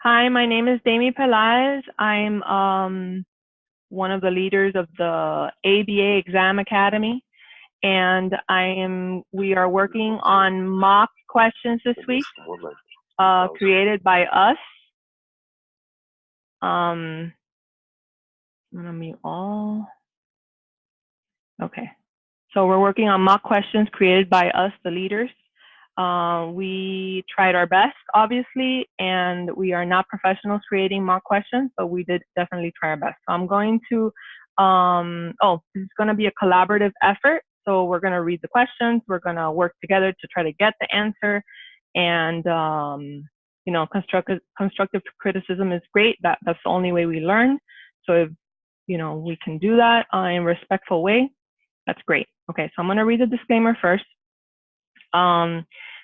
Hi, my name is Daymi Pelaez. I'm one of the leaders of the ABA Exam Academy, and we are working on mock questions this week, created by us. I'm gonna mute all. Okay, so we're working on mock questions created by us, the leaders. We tried our best, obviously, and we are not professionals creating mock questions, but we did definitely try our best. So I'm going to, this is going to be a collaborative effort. So we're going to read the questions. We're going to work together to try to get the answer. And, constructive criticism is great. That's the only way we learn. So if, we can do that in a respectful way, that's great. Okay, so I'm going to read the disclaimer first.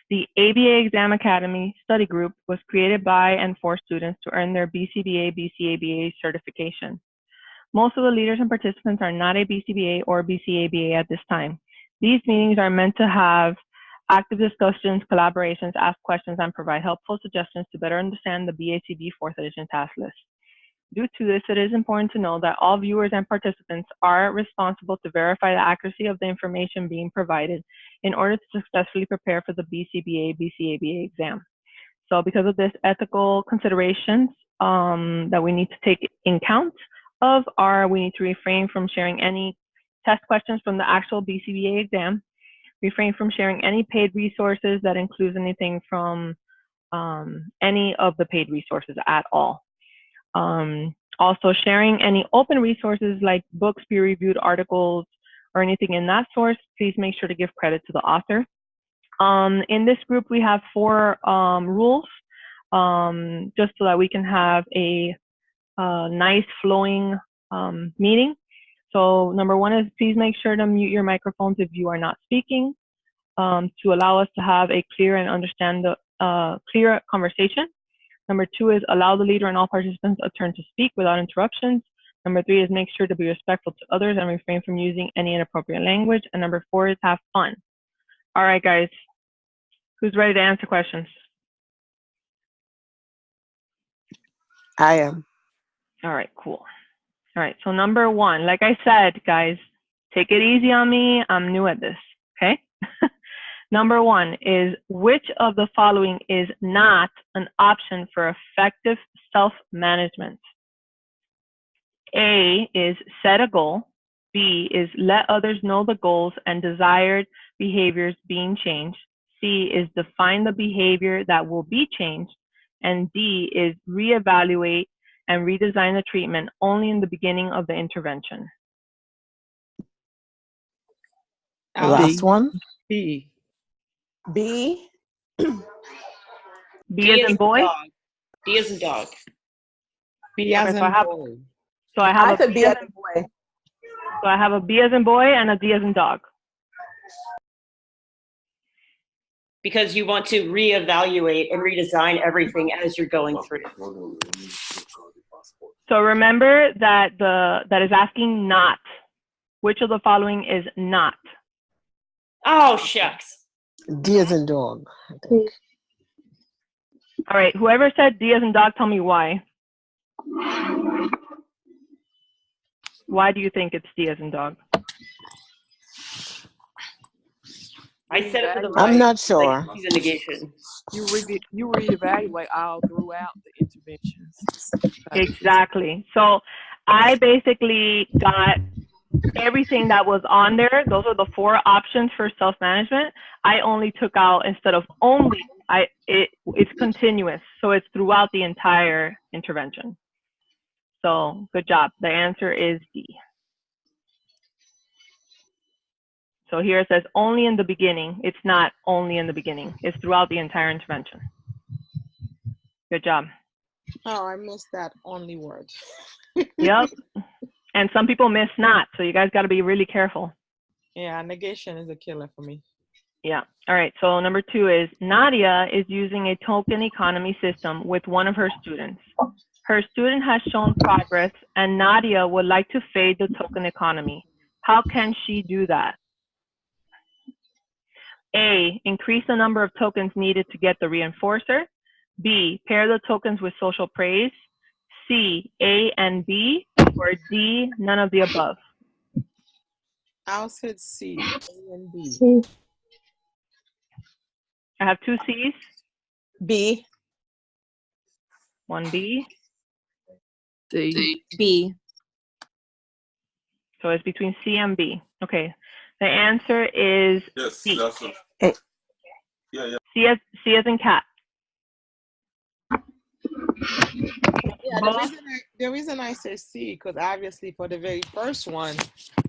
The ABA Exam Academy study group was created by and for students to earn their BCBA, BCABA certification. Most of the leaders and participants are not a BCBA or BCABA at this time. These meetings are meant to have active discussions, collaborations, ask questions, and provide helpful suggestions to better understand the BACB 4th edition task list. Due to this, it is important to know that all viewers and participants are responsible to verify the accuracy of the information being provided in order to successfully prepare for the BCBA, BCABA exam. So because of this, ethical considerations that we need to take in count we need to refrain from sharing any test questions from the actual BCBA exam, refrain from sharing any paid resources that includes anything from any of the paid resources at all. Also sharing any open resources like books, peer-reviewed articles, or anything in that source, please make sure to give credit to the author. In this group, we have 4 rules, just so that we can have a nice flowing meeting. So number 1 is please make sure to mute your microphones if you are not speaking, to allow us to have a clear and understand the clear conversation. Number 2 is allow the leader and all participants a turn to speak without interruptions. Number 3 is make sure to be respectful to others and refrain from using any inappropriate language. And number 4 is have fun. All right, guys, who's ready to answer questions? I am. All right, cool. All right, so number 1, like I said, guys, take it easy on me. I'm new at this, okay? Number 1 is, which of the following is not an option for effective self-management? A is set a goal. B is let others know the goals and desired behaviors being changed. C is define the behavior that will be changed. And D is reevaluate and redesign the treatment only in the beginning of the intervention. The last one? B. B. B as in boy? B as in dog. B as in boy. So I have a B as in boy. So I have a B as in boy and a D as in dog. Because you want to reevaluate and redesign everything as you're going through. So remember that that is asking not. Which of the following is not? Oh, shucks. D as in dog, I think. All right, whoever said D as in dog, tell me why. Why do you think it's D as in dog? I said it for the I'm not sure. Like, he's a negation. You reevaluate all throughout the interventions. Exactly. So I basically got everything that was on there. Those are the 4 options for self-management. I only took out, instead of only, it's continuous. So it's throughout the entire intervention. So good job. The answer is D. So here it says only in the beginning. It's not only in the beginning. It's throughout the entire intervention. Good job. Oh, I missed that only word. Yep. And some people miss not. So you guys got to be really careful. Yeah, negation is a killer for me. Yeah. All right. So number 2 is Nadia is using a token economy system with one of her students. Her student has shown progress and Nadia would like to fade the token economy. How can she do that? A, increase the number of tokens needed to get the reinforcer. B, pair the tokens with social praise. C, A and B. Or D, none of the above. I said C, A and B. C. I have two C's, B. one B. C. B. So it's between C and B. Okay. The answer is Yes, B. that's it. Eh. Yeah. C as in cat. Yeah, Both? the reason I say C, because obviously for the very first one,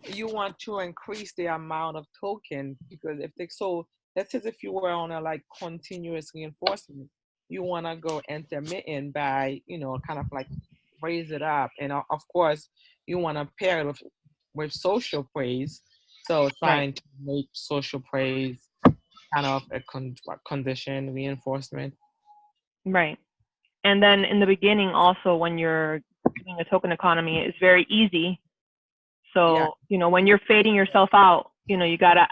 you want to increase the amount of token, because if they, so let's say if you were on a like continuous reinforcement, you want to go intermittent by, you know, kind of like raise it up. And of course, you want to pair it with social praise. So trying to make social praise kind of a condition reinforcement. Right. And then in the beginning also, when you're doing a token economy, it's very easy. So, Yeah. you know, when you're fading yourself out, you know, you got to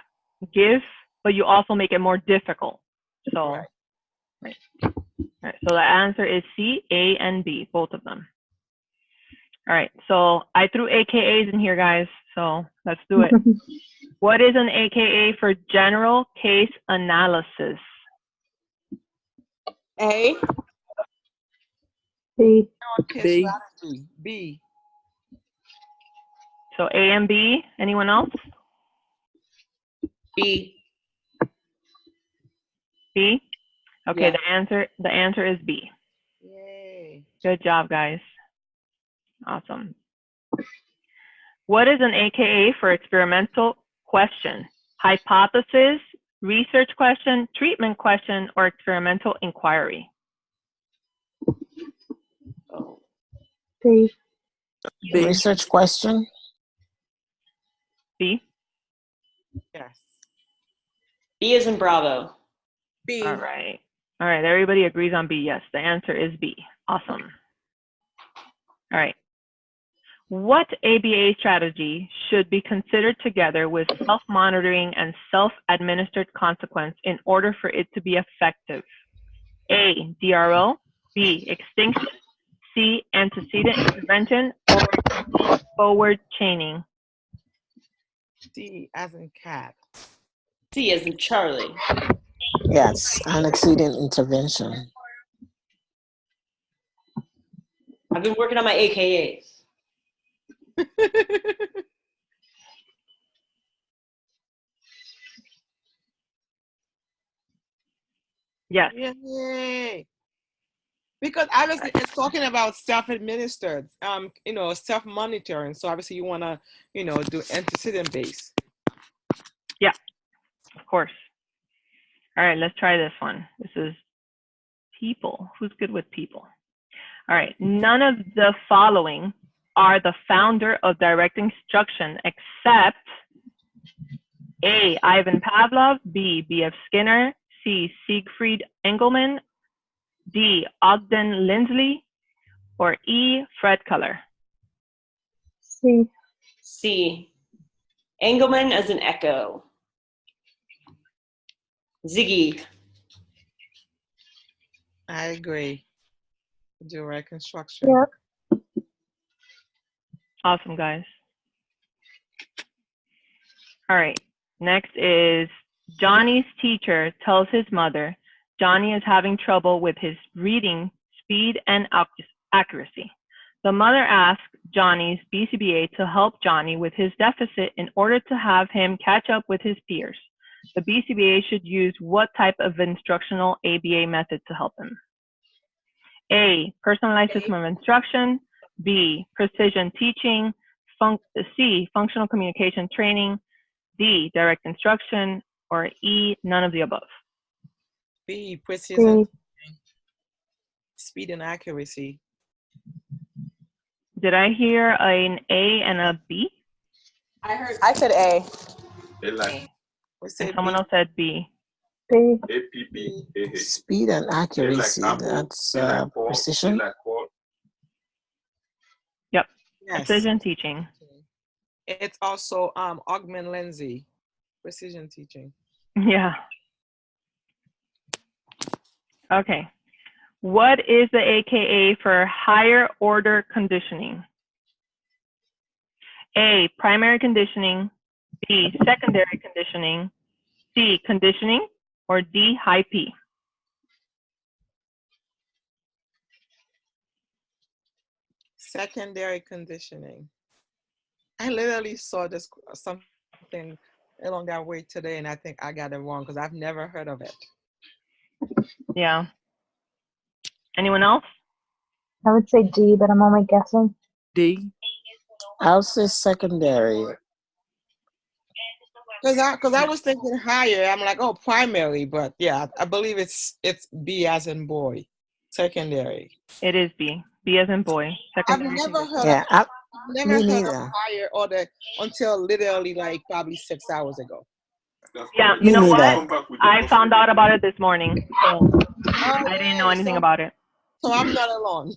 give, but you also make it more difficult. So, right. Right. So the answer is C, A, and B, both of them. All right. So I threw AKAs in here, guys. So let's do it. What is an AKA for general case analysis? A. B. Okay, B. strategy. B. So A and B. Anyone else? B. B. Okay. Yeah. The answer is B. Yay. Good job, guys. Awesome. What is an AKA for experimental question? Hypothesis, research question, treatment question, or experimental inquiry? Oh. B. B. Research question. B. Yes. B is in Bravo. B. All right. All right. Everybody agrees on B. Yes. The answer is B. Awesome. All right. What ABA strategy should be considered together with self-monitoring and self-administered consequence in order for it to be effective? A, DRO, B, extinction, C, antecedent intervention, or D, forward chaining? C as in cat. C is in Charlie. Yes, antecedent intervention. I've been working on my AKAs. Yes. Yay. Because obviously it's talking about self-administered, you know, self-monitoring. So obviously you want to, you know, do antecedent based. Yeah, of course. All right, let's try this one. This is people. Who's good with people? All right, none of the following are the founder of direct instruction except A, Ivan Pavlov, B, B.F. Skinner, C, Siegfried Engelmann, D, Ogden Lindsley, or E, Fred Keller? C. C. Engelmann as an echo. Ziggy. I agree. Direct instruction. Yep. Awesome, guys. All right, next is Johnny's teacher tells his mother Johnny is having trouble with his reading speed and accuracy. The mother asks Johnny's BCBA to help Johnny with his deficit in order to have him catch up with his peers. The BCBA should use what type of instructional ABA method to help him? A, personalized system of instruction. B, precision teaching. C, functional communication training. D, direct instruction. Or E, none of the above? B, precision, B. speed and accuracy. Did I hear an A and a B? I said A. A like We And said someone B. else said B. B. APP. Speed and accuracy. apple, That's A like Paul, precision. A like Paul. Yep, Yes. precision teaching. It's also Augment Lindsay. Precision teaching. Yeah. Okay. What is the AKA for higher order conditioning? A, primary conditioning, B, secondary conditioning, C, conditioning, or D, high P? Secondary conditioning. I literally saw this something along that way today, and I think I got it wrong because I've never heard of it. Yeah. Anyone else? I would say D, but I'm only guessing. D. I'll say secondary. Because I was thinking higher. I'm like, oh, primary, but yeah, I believe it's B as in boy, secondary. It is B. B as in boy. I've Secondary never conditioning. heard. Yeah, Of, never me heard neither. of higher order until literally like probably 6 hours ago. That's Yeah, correct. you Me know neither. what? Come back with the I found out about it this morning, so Oh, I didn't know anything so, about it. so I'm not alone.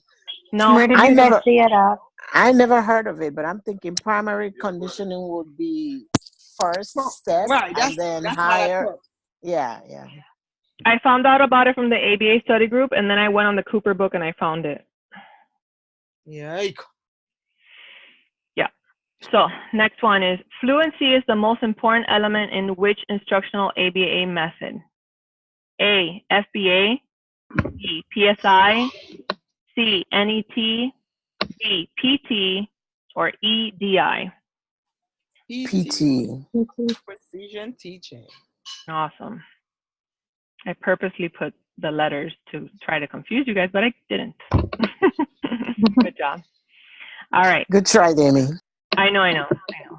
No, Where did I you guys never, see it at? I never heard of it, but I'm thinking primary conditioning would be first step, Right, and then that's what I higher. thought. Yeah, yeah. I found out about it from the ABA study group, and then I went on the Cooper book and I found it. Yike. Yeah. So next one is fluency is the most important element in which instructional ABA method? A, FBA, B, PSI, C, NET, D, PT, or E, DI? PT. PT. Precision teaching. Awesome. I purposely put the letters to try to confuse you guys, but I didn't. Good job. All right. Good try, Daymi. I know.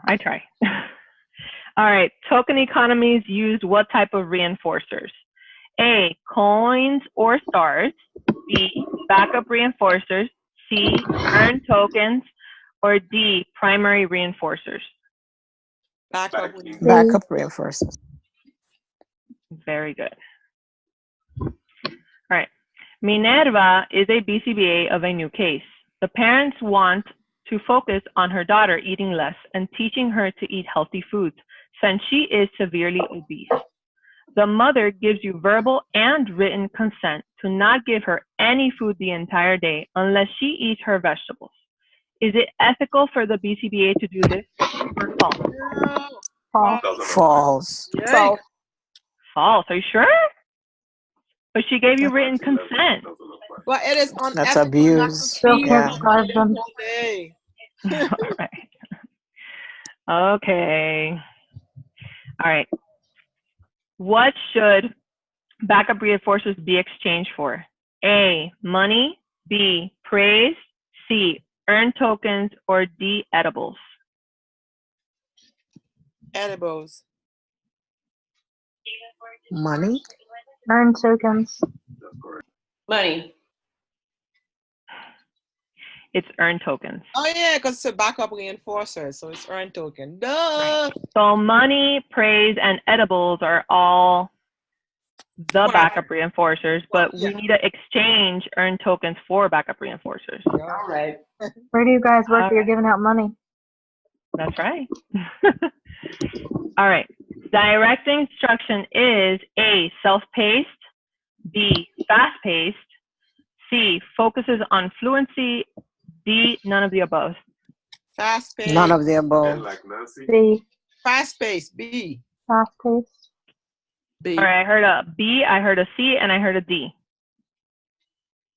I try. All right. Token economies used what type of reinforcers? A, coins or stars. B, backup reinforcers. C, earn tokens. Or D, primary reinforcers. Backup. Backup reinforcers. Very good. All right. Minerva is a BCBA of a new case. The parents want to focus on her daughter eating less and teaching her to eat healthy foods since she is severely obese. The mother gives you verbal and written consent to not give her any food the entire day unless she eats her vegetables. Is it ethical for the BCBA to do this or false? False. False. False. False. Are you sure? But she gave you written consent. But it is unethical. That's abuse. Still Yeah. can't starve them. All day. All right. Okay. All right. What should backup reinforcers be exchanged for? A, money, B, praise, C, earn tokens, or D, edibles? Edibles. Money. Earn tokens. Money. It's earn tokens. Oh yeah, because it's a backup reinforcer, so it's earn token. Duh. So money, praise, and edibles are all the Right. backup reinforcers, but Yeah. we need to exchange earn tokens for backup reinforcers. All right. Where do you guys work that you're giving out money? That's right. All right. Direct instruction is A, self-paced, B, fast-paced, C, focuses on fluency, D, none of the above. Fast paced. None of the above. And like Nancy. B. Fast paced. B. Fast paced. B. All right, I heard a B, I heard a C, and I heard a D.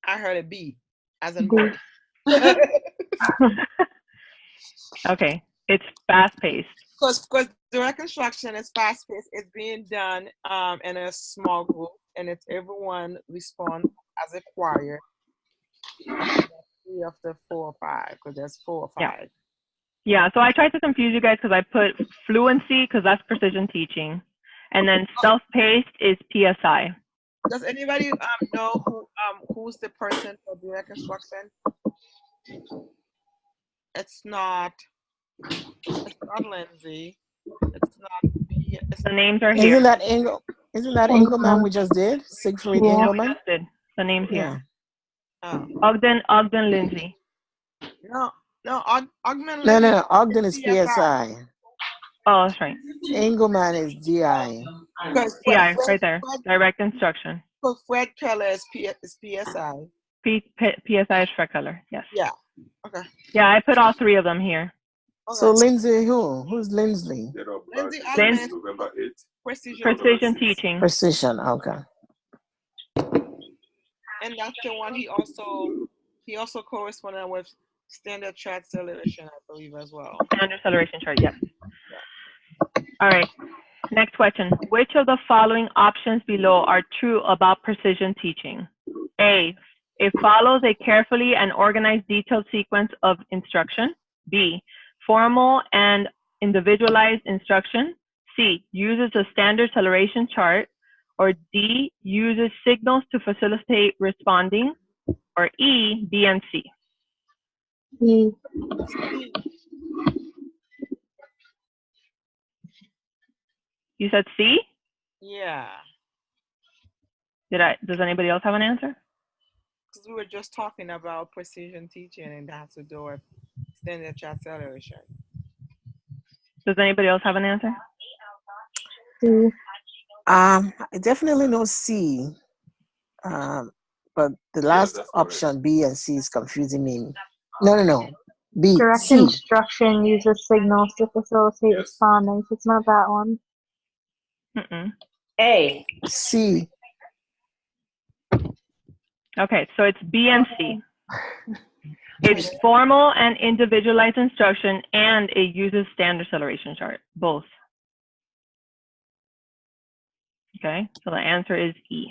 I heard a B. As in D. boy. Okay, it's fast-paced. Because direct instruction is fast paced. It's being done in a small group, and it's everyone respond as a choir. 3 of the 4 or 5, because there's 4 or 5. Yeah. Yeah, so I tried to confuse you guys because I put fluency because that's precision teaching. And then self-paced is PSI. Does anybody know who's the person for direct instruction? It's not Lindsay. It's not B. It's The names are here. Isn't that Engelman we just did? Siegfried Yeah. Engelman? Just did. The names Yeah. here. oh. Ogden, Lindsay. No, Ogden. No. Ogden is PSI. Oh, that's right. Engelman is DI. Because Yeah, right there. Direct instruction. For Fred Pelaez is PSI. PSI is Fred Keller. Yes. Yeah. Okay. Yeah, I put all three of them here. So Okay. Lindsay, who's Lindsay? Get up Lindsay back Alman, November 8th. Precision teaching. Precision. Okay. and that's the one he also corresponded with standard chart acceleration, I believe, as well. Standard acceleration chart, yes. All right. Next question. Which of the following options below are true about precision teaching? A, it follows a carefully and organized detailed sequence of instruction. B, formal and individualized instruction. C, uses a standard acceleration chart. Or D, uses signals to facilitate responding. Or E, B, and C. E. You said C? Yeah. Does anybody else have an answer? Because we were just talking about precision teaching and that's to do with standard chart acceleration. Does anybody else have an answer? C. I definitely know C. But the last that's correct. option, B and C, is confusing me. No. B, Direct C. instruction uses signals to facilitate Yes. responding. So it's not that one. Mm-mm. A. C. Okay, so it's B and C. It's formal and individualized instruction, and it uses standard acceleration chart, both. Okay, so the answer is E.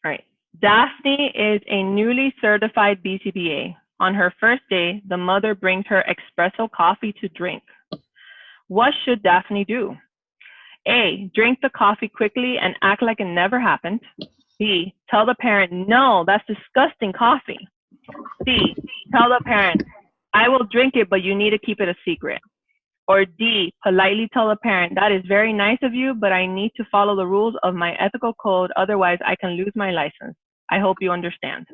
All right. Daphne is a newly certified BCBA. On her first day, the mother brings her espresso coffee to drink. What should Daphne do? A, drink the coffee quickly and act like it never happened. B, tell the parent, no, that's disgusting coffee. C, tell the parent, I will drink it, but you need to keep it a secret. Or D, politely tell the parent, that is very nice of you, but I need to follow the rules of my ethical code, otherwise I can lose my license. I hope you understand.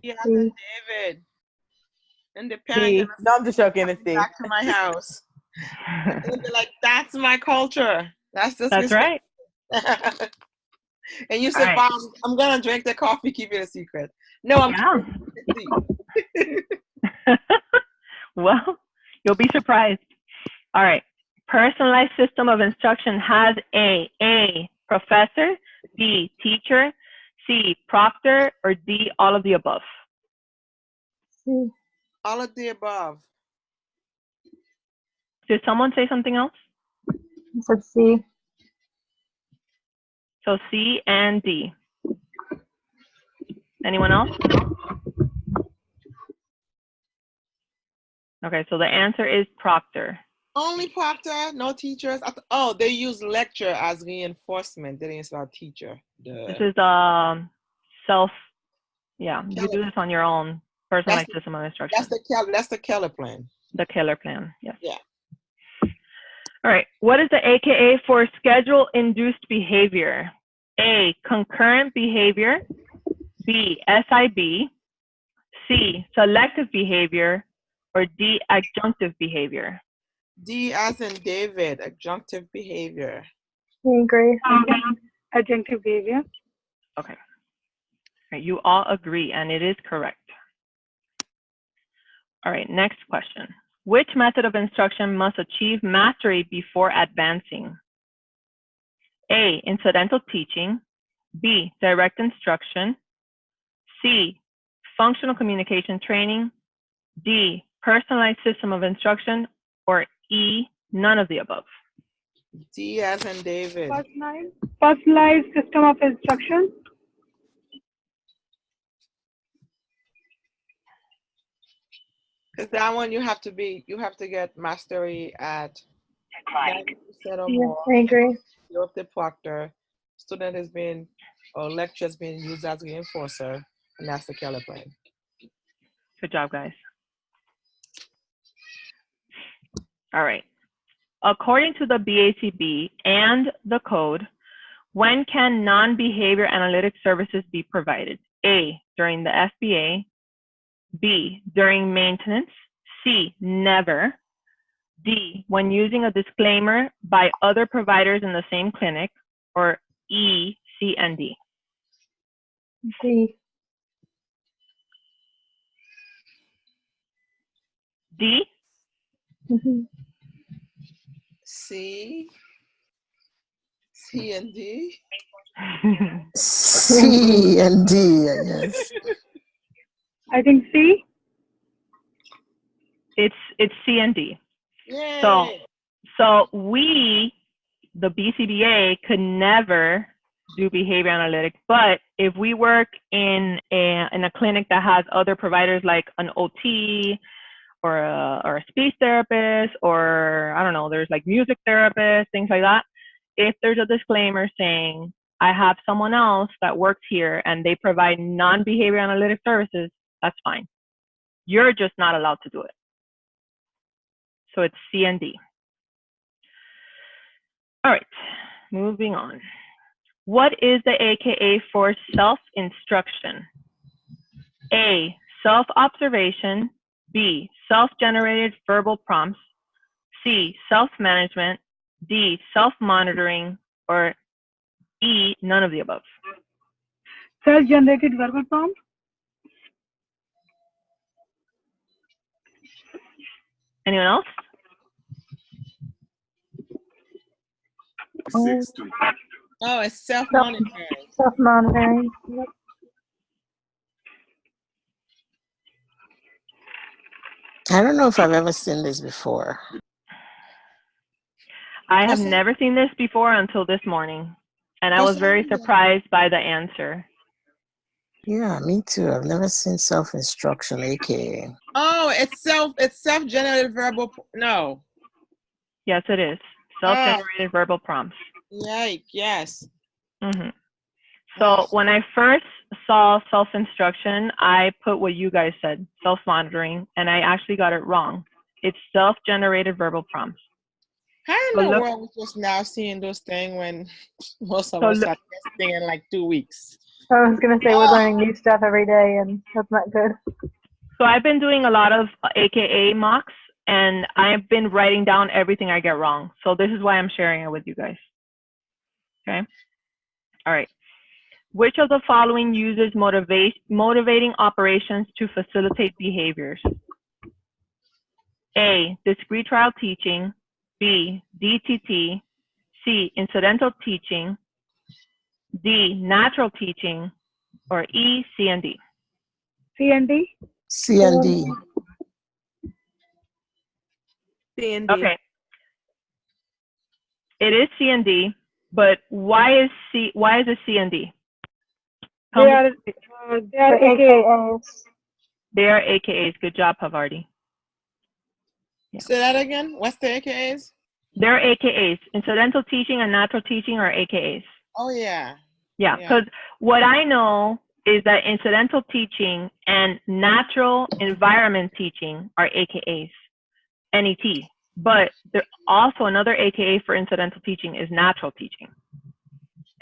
Yeah, then David. And the parent See, gonna no, I'm just joking. It's come back to my house. And be like, that's my culture. That's just That's right. And you All said, right. Mom, I'm gonna drink the coffee, keep it a secret. No, I'm Yeah. Well, you'll be surprised. All right. Personalized system of instruction has A, professor, B, teacher, C, proctor, or D, all of the above. C. all of the above. Did someone say something else? I said C. So C and D. Anyone else? Okay, so the answer is proctor. Only proctor, no teachers. Oh, they use lecture as reinforcement. They didn't spell teacher. This is you do this on your own personalized system of instruction. That's the Keller plan. The Keller plan, yes. Yeah. All right, what is the AKA for schedule-induced behavior? A, concurrent behavior. B, SIB. C, selective behavior. Or D, adjunctive behavior. D as in David, adjunctive behavior. I agree. Adjunctive behavior. Okay. All right, you all agree, and it is correct. All right, next question. Which method of instruction must achieve mastery before advancing? A, incidental teaching. B, direct instruction. C, functional communication training. D, personalized system of instruction. Or E, none of the above. D as in David. Personalized system of instruction. Because that one you have to get mastery at 90% or Yeah, more. I agree. You're the proctor. Student has been, or lecture has been used as reinforcer, and that's the Keller plan. Good job, guys. All right. According to the BACB and the code, when can non-behavior analytic services be provided? A, during the FBA. B, during maintenance. C, never. D, when using a disclaimer by other providers in the same clinic. or E, C, and D? D. D? Mhm. C, C and D. C and D, yes. I think C. It's C and D. Yay. So we, the BCBA, could never do behavior analytics, but if we work in a clinic that has other providers like an OT or a speech therapist, or I don't know, there's like music therapists, things like that. If there's a disclaimer saying, I have someone else that works here and they provide non-behavior analytic services, that's fine. You're just not allowed to do it. So it's C and D. All right, moving on. What is the AKA for self-instruction? A, self-observation. B, self-generated verbal prompts. C, self-management. D, self-monitoring. Or E, none of the above. Self-generated verbal prompt. Anyone else? 6 2. Oh, it's self-monitoring. Self-monitoring. Yep. I don't know if I've ever seen this before. I have never seen this before until this morning, and I was very surprised by the answer. Yeah, me too. I've never seen self-instruction, AKA. Oh, it's self-generated verbal. No. Yes, it is. Self-generated verbal prompts. Yike, yes. Mm-hmm. So when I first saw self-instruction, I put what you guys said, self-monitoring, and I actually got it wrong. It's self-generated verbal prompts. How in the world we just now seeing those things when most of us are testing in like 2 weeks? I was going to say, we're learning new stuff every day, and that's not good. So I've been doing a lot of AKA mocks, and I've been writing down everything I get wrong. So this is why I'm sharing it with you guys. Okay? All right. Which of the following uses motivating operations to facilitate behaviors? A, discrete trial teaching. B, DTT. C, incidental teaching. D, natural teaching. Or E, C and D. C and D. C and D. C and D. Okay. It is C and D, but why is it C and D? They are AKAs. They are AKAs. Good job, Havarti. Yeah. Say that again. What's the AKAs? They're AKAs. Incidental teaching and natural teaching are AKAs. Oh, yeah. Yeah, because what I know is that incidental teaching and natural environment teaching are AKAs, NET. But there's also another AKA for incidental teaching is natural teaching.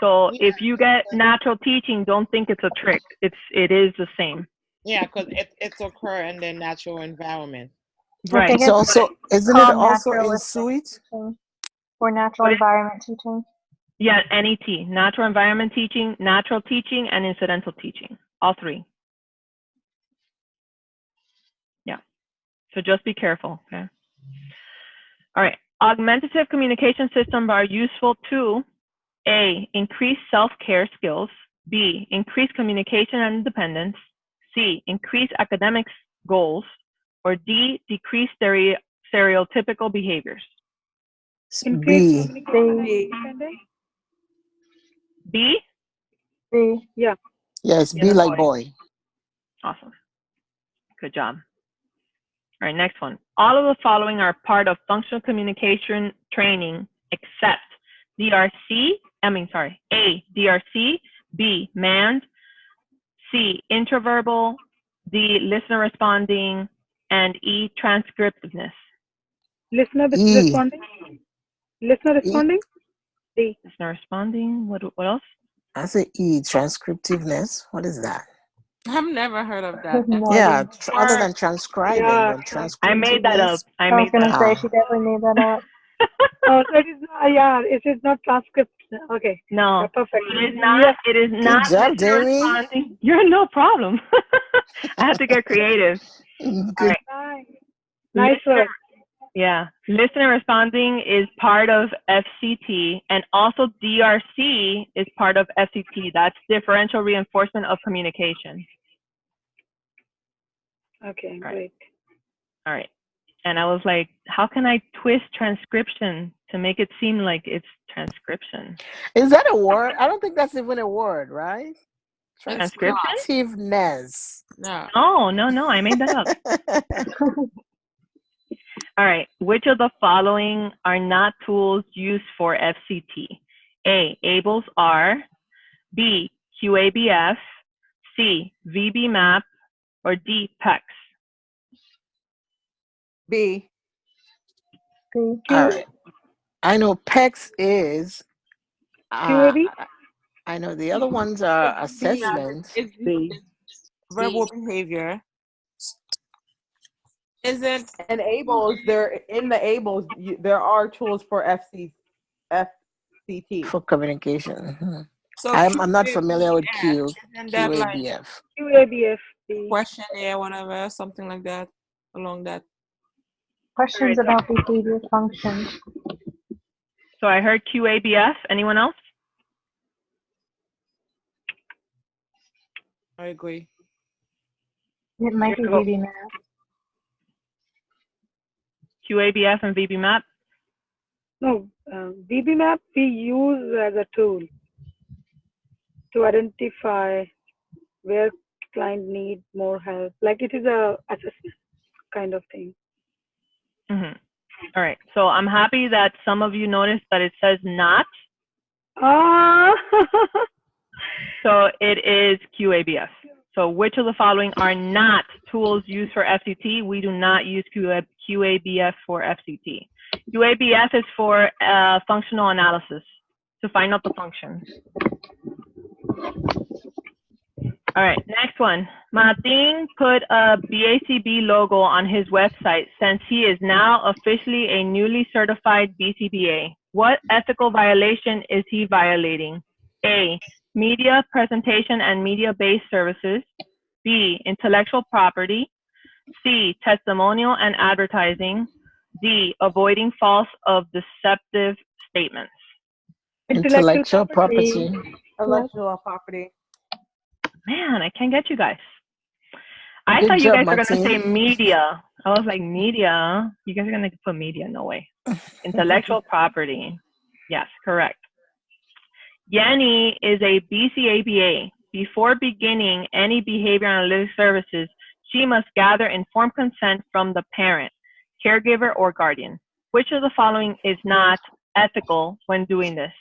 So if you get natural teaching, don't think it's a trick. It is the same. Yeah, because it's occur in the natural environment. Right. It's also, isn't it also in suite? Or natural environment teaching. Yeah, NET, natural environment teaching, natural teaching, and incidental teaching, all three. Yeah, so just be careful, okay? All right, augmentative communication systems are useful to A, increase self-care skills, B, increase communication and independence, C, increase academics goals, or D, decrease stereotypical behaviors. B. B? B. Yeah. Yes, B like boy. Awesome. Good job. All right, next one. All of the following are part of functional communication training except A, DRC, B, MAND, C, intraverbal, D, listener responding, and E, transcriptiveness. Listener responding. Listener responding. D. Listener responding. What else? I say E, transcriptiveness. What is that? I've never heard of that. Yeah, other than transcribing. Yeah. Then I made that up. I was going to say, she definitely made that up. Oh, so it is not, yeah, it is not transcript. Okay. No, Yeah, perfect. it is not. Yes. It is Good not job, listener Daymi. responding. You're no problem. I have to get creative. All Good. right. Nice. Nice Listener, work. yeah. Listener responding is part of FCT, and also DRC is part of FCT. That's differential reinforcement of communication. Okay, All right. great. All right. And I was like, how can I twist transcription to make it seem like it's transcription? Is that a word? I don't think that's even a word, right? Transcription? Transcriptiveness. No. No, I made that up. All right. Which of the following are not tools used for FCT? A, ABLES R, B, QABF, C, VBMAP, or D, PEX? B. All right. I know PEX is. QAB? I know the other ones are assessment. It's B. verbal behavior. Isn't And ABLES, there in the ABLES, there are tools for FCT. For communication. Mhm. so I'm not familiar with QABF, isn't that like QABF. QABF. questionnaire, whatever, something like that, along that? Questions about behavior functions. So I heard QABF. Anyone else? I agree. It might be VBMAP. QABF and VBMAP? No, BBMAP we use as a tool to identify where client need more help. Like it is a assessment kind of thing. Mm-hmm. All right. So I'm happy that some of you noticed that it says not. Ah. So it is QABF. So which of the following are not tools used for FCT? We do not use QABF for FCT. QABF is for functional analysis to find out the functions. All right, next one. Martin put a BACB logo on his website since he is now officially a newly certified BCBA. What ethical violation is he violating? A, media presentation and media-based services. B, intellectual property. C, testimonial and advertising. D, avoiding false or deceptive statements. Intellectual property. Intellectual property. Man, I can't get you guys. I Good thought you job, guys were going to say Martin. media. I was like, media? You guys are going to put media? No way. Intellectual property. Yes, correct. Yanni is a BCABA. Before beginning any behavior analytics services, she must gather informed consent from the parent, caregiver, or guardian. Which of the following is not ethical when doing this?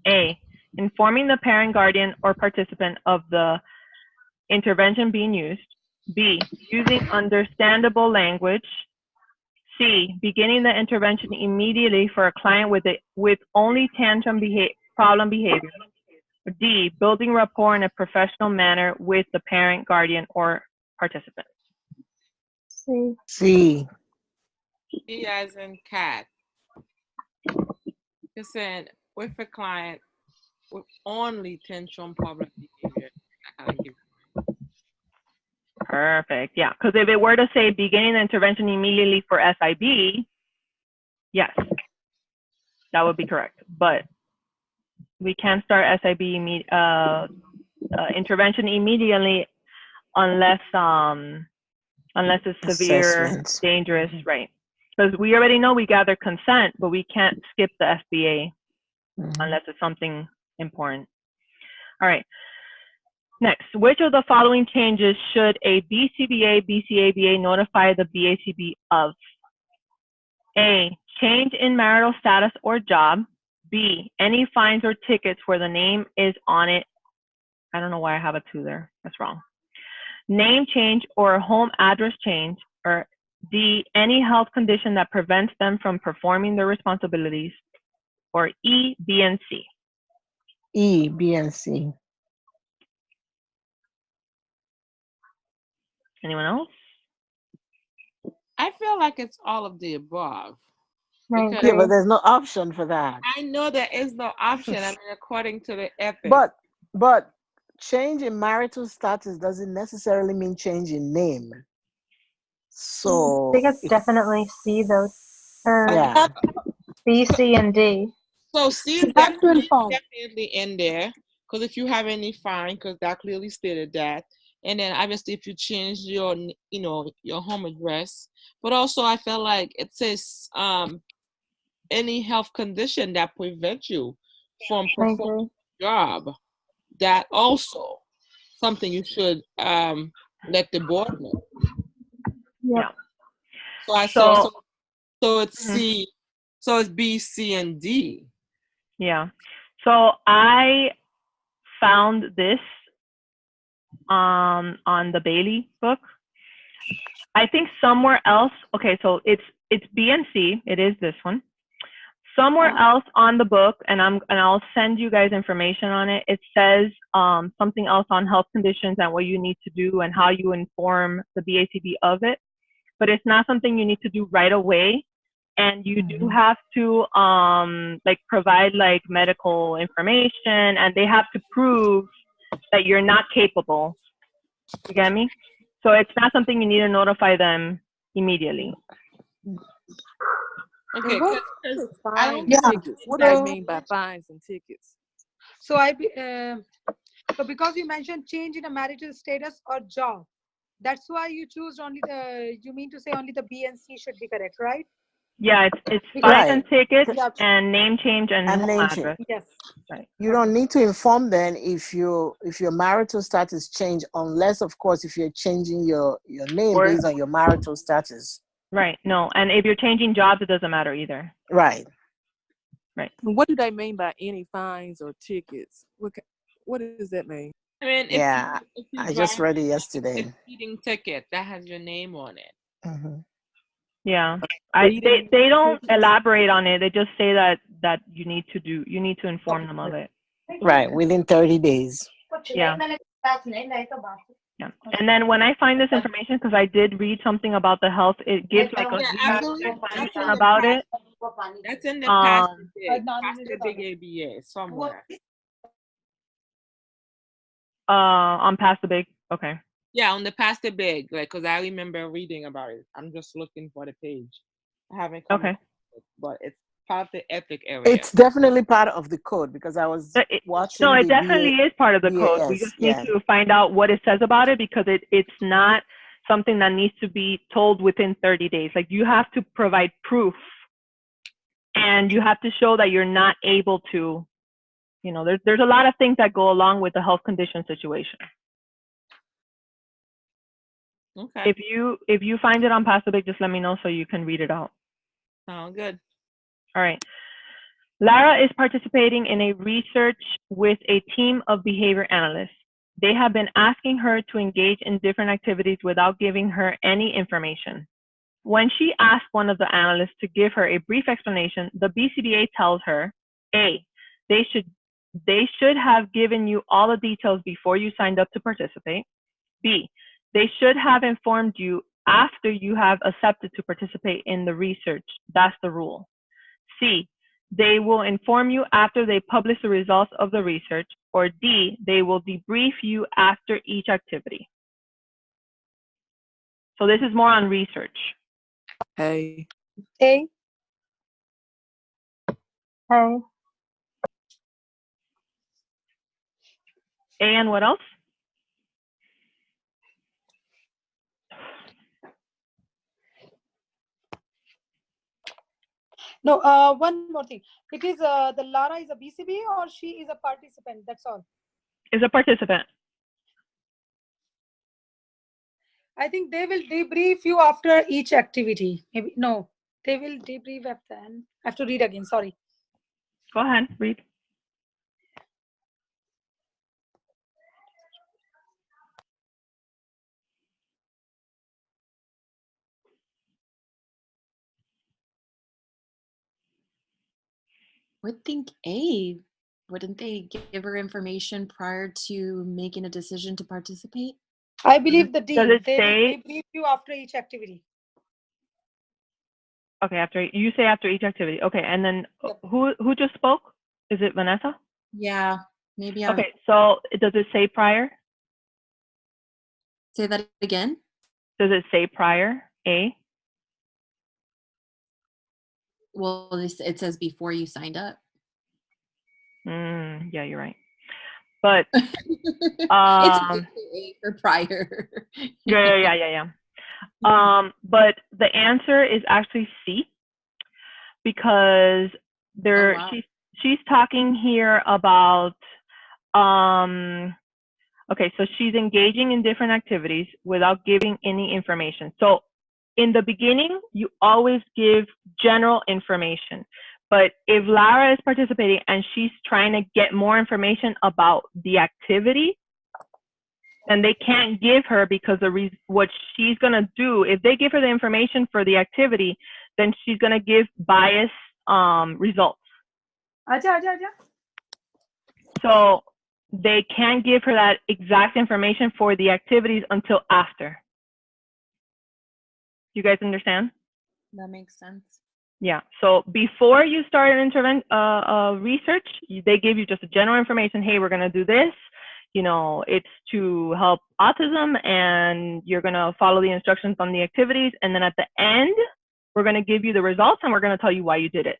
A, informing the parent, guardian, or participant of the intervention being used. B, using understandable language. C, beginning the intervention immediately for a client with only tantrum problem behavior. D, building rapport in a professional manner with the parent, guardian, or participant. C. C. C as in cat. You're saying with a client with only tantrum problem behavior. I gotta give Perfect. Yeah, because if it were to say beginning the intervention immediately for SIB, yes, that would be correct. But we can't start SIB intervention immediately unless it's severe, Assessment. dangerous, right? Because we already know we gather consent, but we can't skip the FBA unless it's something important. All right. Next, which of the following changes should a BCBA, BCABA notify the BACB of? A, change in marital status or job. B, any fines or tickets where the name is on it. I don't know why I have a 2 there. That's wrong. Name change or home address change. Or D, any health condition that prevents them from performing their responsibilities. Or E, B, and C. E, B, and C. Anyone else? I feel like it's all of the above. I Because Yeah, but agree. there's no option for that. I know there is no option. I mean, according to the epic. But change in marital status doesn't necessarily mean change in name. I So think it's definitely C though, or Okay. yeah. B, C, and D. So C is You have to inform. definitely in there, because if you have any fine, because that clearly stated that. And then obviously if you change your, your home address, but also I felt like it says any health condition that prevents you from I performing agree. your job, that also something you should let the board know. Yep. Yeah. So I saw So, so it's mhm, C, so it's B, C, and D. yeah. So I found this on the Bailey book. I think somewhere else. Okay, so it's B and C. It is this one. Somewhere else on the book, and I'll send you guys information on it. It says something else on health conditions and what you need to do and how you inform the BACB of it. But it's not something you need to do right away. And you do have to like provide like medical information, and they have to prove that you're not capable. You get me? So it's not something you need to notify them immediately. Okay, And what because is I fines don't and Yeah. tickets? What do they So, mean by fines and tickets? so so because you mentioned change in a marital status or job, that's why you choose only you mean to say only the B and C should be correct, right? Yeah, it's Because, fines Right. and tickets yeah, and name change and And home name change. address. yes. Right. You don't need to inform them if your marital status change, unless of course if you're changing your name Or based on your marital status. right. No. And if you're changing jobs, it doesn't matter either. Right. Right. And what do they mean by any fines or tickets? What does that mean? I mean, Yeah. if you I just drive read it a yesterday. speeding ticket that has your name on it. Mhm. Yeah. Speeding They don't tickets? elaborate on it. They just say that you need to inform them of it. Right. Within 30 days. Yeah. Yeah. And then when I find this information, because I did read something about the health, it gives like a Yeah, brief absolutely. That's explanation in the about past. it. That's in the past big, No, past the big ABA somewhere. On past the big. Okay. Yeah, on the past the big, like, because I remember reading about it. I'm just looking for the page. I haven't come Okay. across it, but it's part of the ethic area. It's definitely part of the code because I was watching No, it the definitely is part of the code. We BAS. just need Yeah. to find out what it says about it, because it's not something that needs to be told within 30 days. Like, you have to provide proof, and you have to show that you're not able to, there's a lot of things that go along with the health condition situation. Okay. If you find it on Pacific, just let me know so you can read it out. Sound good. All right. Lara is participating in a research with a team of behavior analysts. They have been asking her to engage in different activities without giving her any information. When she asked one of the analysts to give her a brief explanation, the BCBA tells her, A, they should have given you all the details before you signed up to participate. B, they should have informed you after you have accepted to participate in the research. That's the rule. C, they will inform you after they publish the results of the research. Or D, they will debrief you after each activity. So this is more on research. Hey. A. Hey. And what else? No, one more thing. It is the Lara is a BCB or she is a participant. That's all. Is a participant. I think they will debrief you after each activity. Maybe no, they will debrief after. I have to read again. Sorry. Go ahead, read. Would think A, wouldn't they give her information prior to making a decision to participate? I believe the D. Does it They will say? debrief you after each activity. Okay, after you say after each activity. Okay, and then Yep. who just spoke? Is it Vanessa? Yeah, maybe I'll Okay, so does it say prior? say that again. Does it say prior? A? Well, it says before you signed up. Yeah, you're right. But It's um, A for prior. yeah. But the answer is actually C, because there wow. she's talking here about okay, so she's engaging in different activities without giving any information. So in the beginning, you always give general information. But if Lara is participating and she's trying to get more information about the activity, then they can't give her, because what she's going to do, if they give her the information for the activity, then she's going to give biased results. So they can't give her that exact information for the activities until after. You guys understand? That makes sense. Yeah. So before you start an research, they give you just a general information. Hey, we're going to do this. You know, it's to help autism, and you're going to follow the instructions on the activities. And then at the end, we're going to give you the results, and we're going to tell you why you did it.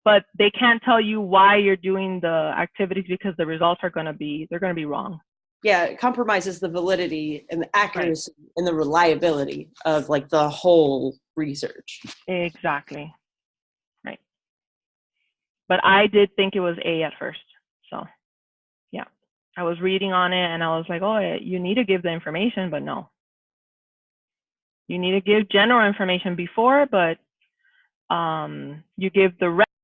But they can't tell you why you're doing the activities, because the results are going to be, they're going to be wrong. Yeah, it compromises the validity and the accuracy and the reliability of like the whole research. Exactly. Right. But I did think it was A at first. So yeah, I was reading on it and I was like, oh, you need to give the information, but no. You need to give general information before, but you give the